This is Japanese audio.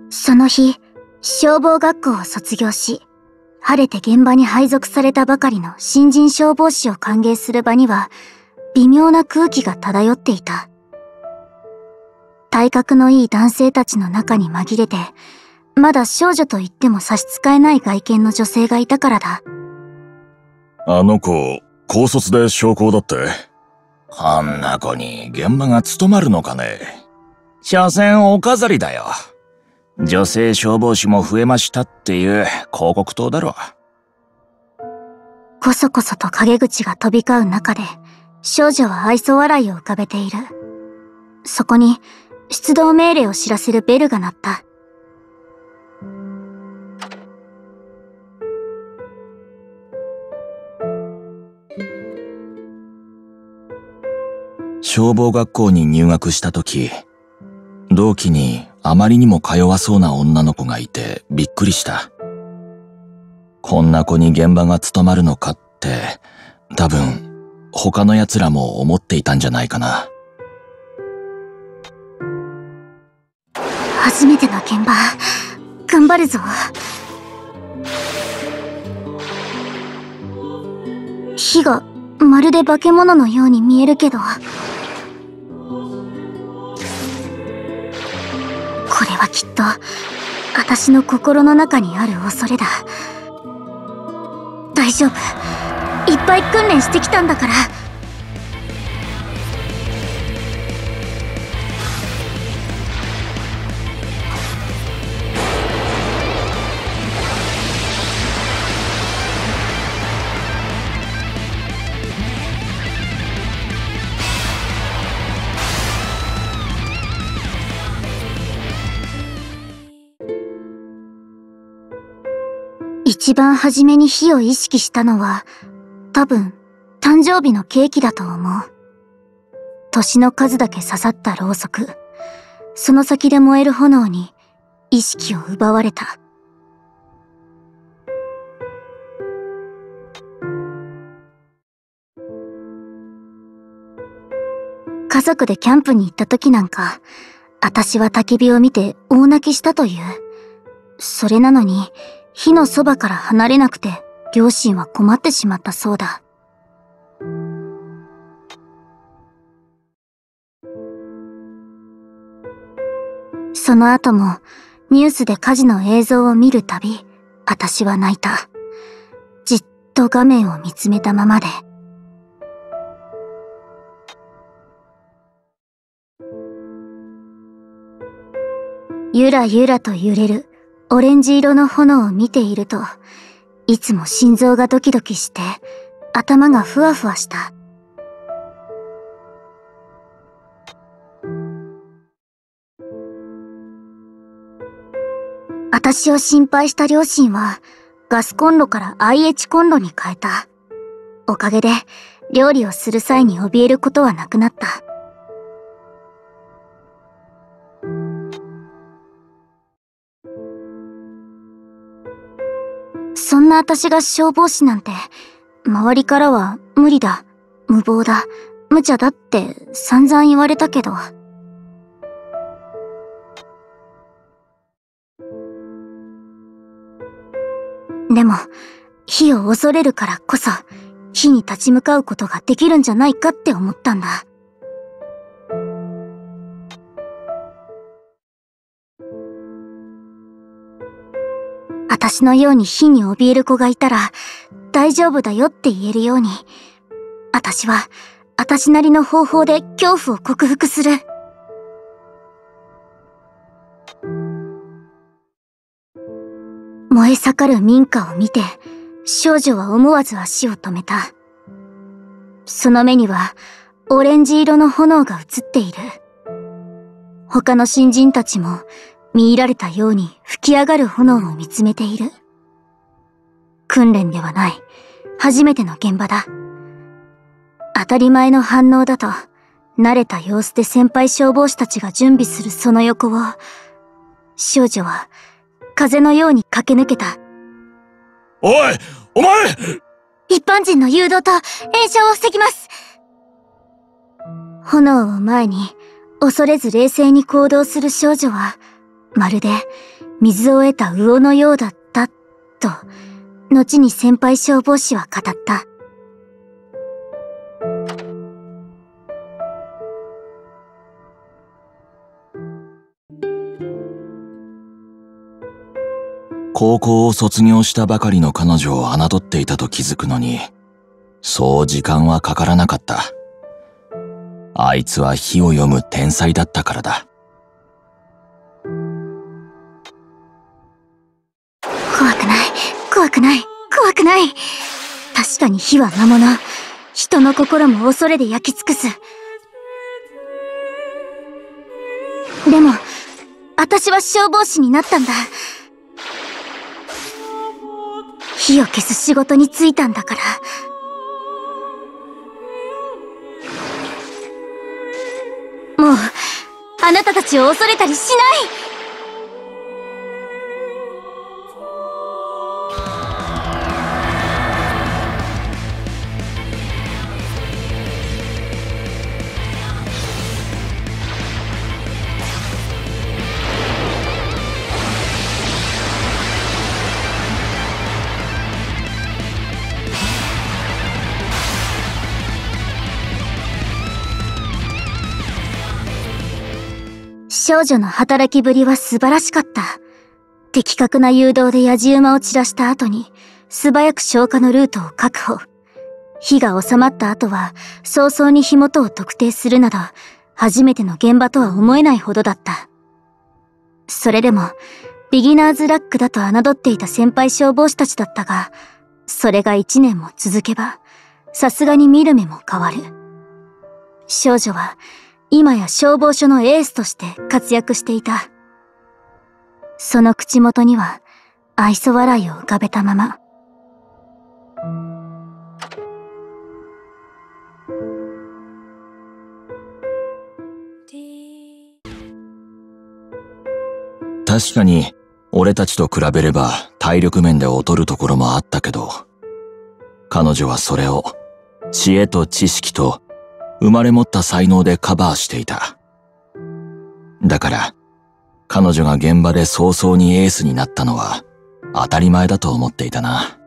その日、消防学校を卒業し、晴れて現場に配属されたばかりの新人消防士を歓迎する場には、微妙な空気が漂っていた。体格のいい男性たちの中に紛れて、まだ少女と言っても差し支えない外見の女性がいたからだ。あの子、高卒で将校だって。あんな子に現場が務まるのかね。所詮お飾りだよ。女性消防士も増えましたっていう広告塔だろ。こそこそと陰口が飛び交う中で、少女は愛想笑いを浮かべている。そこに、出動命令を知らせるベルが鳴った。消防学校に入学した時、同期にあまりにもか弱そうな女の子がいてびっくりした。こんな子に現場が務まるのかって、多分他の奴らも思っていたんじゃないかな。初めての現場、頑張るぞ。火がまるで化け物のように見えるけど、これはきっと私の心の中にある恐れだ。大丈夫、いっぱい訓練してきたんだから。一番初めに火を意識したのは、多分、誕生日のケーキだと思う。年の数だけ刺さったろうそく。その先で燃える炎に、意識を奪われた。家族でキャンプに行った時なんか、私は焚き火を見て大泣きしたという。それなのに、火のそばから離れなくて、両親は困ってしまったそうだ。その後も、ニュースで火事の映像を見るたび、私は泣いた。じっと画面を見つめたままで。ゆらゆらと揺れる、オレンジ色の炎を見ていると、いつも心臓がドキドキして、頭がふわふわした。私を心配した両親は、ガスコンロから IH コンロに変えた。おかげで、料理をする際に怯えることはなくなった。そんな私が消防士なんて、周りからは無理だ、無謀だ、無茶だって散々言われたけど。でも、火を恐れるからこそ、火に立ち向かうことができるんじゃないかって思ったんだ。私のように火に怯える子がいたら、大丈夫だよって言えるように、私は、私なりの方法で恐怖を克服する。燃え盛る民家を見て、少女は思わず足を止めた。その目には、オレンジ色の炎が映っている。他の新人たちも、見入られたように吹き上がる炎を見つめている。訓練ではない、初めての現場だ。当たり前の反応だと、慣れた様子で先輩消防士たちが準備するその横を、少女は、風のように駆け抜けた。おい、お前！一般人の誘導と炎症を防ぎます。炎を前に、恐れず冷静に行動する少女は、まるで水を得た魚のようだった、と、後に先輩消防士は語った。高校を卒業したばかりの彼女を侮っていたと気づくのに、そう時間はかからなかった。あいつは火を読む天才だったからだ。怖くない、怖くない、怖くない。確かに火は魔物。人の心も恐れで焼き尽くす。でも、私は消防士になったんだ。火を消す仕事に就いたんだから。もう、あなたたちを恐れたりしない。少女の働きぶりは素晴らしかった。的確な誘導でやじ馬を散らした後に、素早く消火のルートを確保。火が収まった後は、早々に火元を特定するなど、初めての現場とは思えないほどだった。それでも、ビギナーズラックだと侮っていた先輩消防士たちだったが、それが1年も続けば、さすがに見る目も変わる。少女は、今や消防署のエースとして活躍していた。その口元には愛想笑いを浮かべたまま。確かに俺たちと比べれば体力面で劣るところもあったけど、彼女はそれを知恵と知識と生まれ持った才能でカバーしていた。だから、彼女が現場で早々にエースになったのは当たり前だと思っていたな。